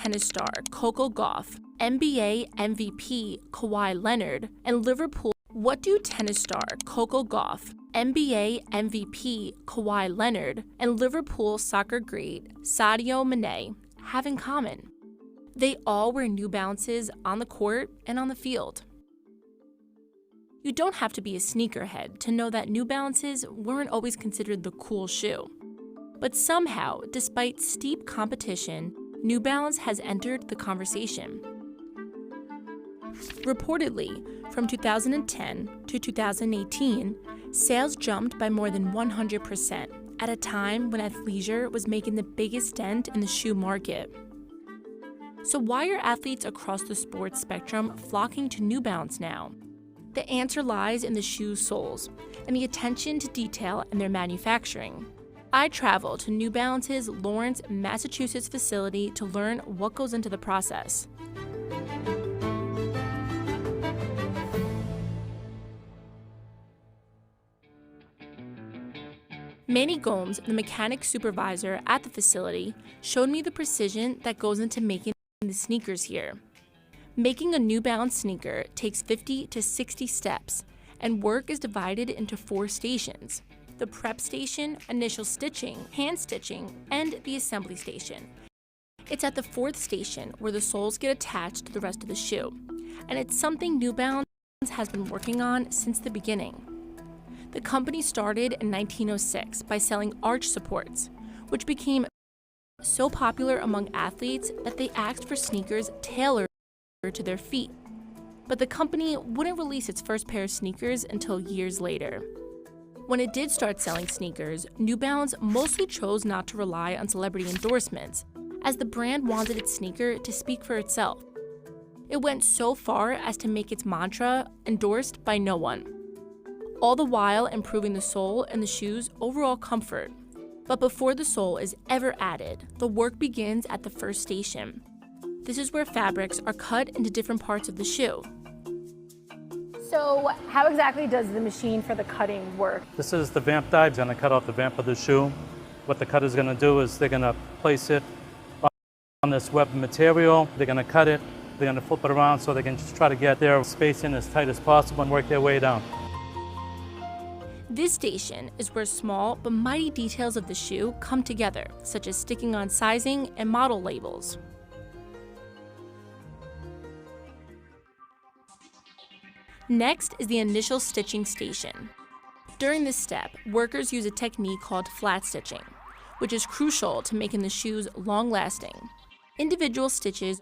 tennis star Coco Gauff, NBA MVP Kawhi Leonard, and Liverpool soccer great Sadio Mane have in common? They all wear New Balances on the court and on the field. You don't have to be a sneakerhead to know that New Balances weren't always considered the cool shoe. But somehow, despite steep competition, New Balance has entered the conversation. Reportedly, from 2010 to 2018, sales jumped by more than 100% at a time when athleisure was making the biggest dent in the shoe market. So why are athletes across the sports spectrum flocking to New Balance now? The answer lies in the shoe's soles and the attention to detail in their manufacturing. I traveled to New Balance's Lawrence, Massachusetts facility to learn what goes into the process. Manny Gomes, the mechanic supervisor at the facility, showed me the precision that goes into making the sneakers here. Making a New Balance sneaker takes 50 to 60 steps, and work is divided into 4 stations: the prep station, initial stitching, hand stitching, and the assembly station. It's at the 4th station where the soles get attached to the rest of the shoe, and it's something New Balance has been working on since the beginning. The company started in 1906 by selling arch supports, which became so popular among athletes that they asked for sneakers tailored to their feet. But the company wouldn't release its first pair of sneakers until years later. When it did start selling sneakers, New Balance mostly chose not to rely on celebrity endorsements, as the brand wanted its sneaker to speak for itself. It went so far as to make its mantra endorsed by no one, all the while improving the sole and the shoe's overall comfort. But before the sole is ever added, the work begins at the first station. This is where fabrics are cut into different parts of the shoe. So how exactly does the machine for the cutting work? This is the vamp die. It's going to cut off the vamp of the shoe. What the cutter is going to do is they're going to place it on this web material. They're going to cut it. They're going to flip it around so they can just try to get their space in as tight as possible and work their way down. This station is where small but mighty details of the shoe come together, such as sticking on sizing and model labels. Next is the initial stitching station. During this step, workers use a technique called flat stitching, which is crucial to making the shoes long-lasting. Individual stitches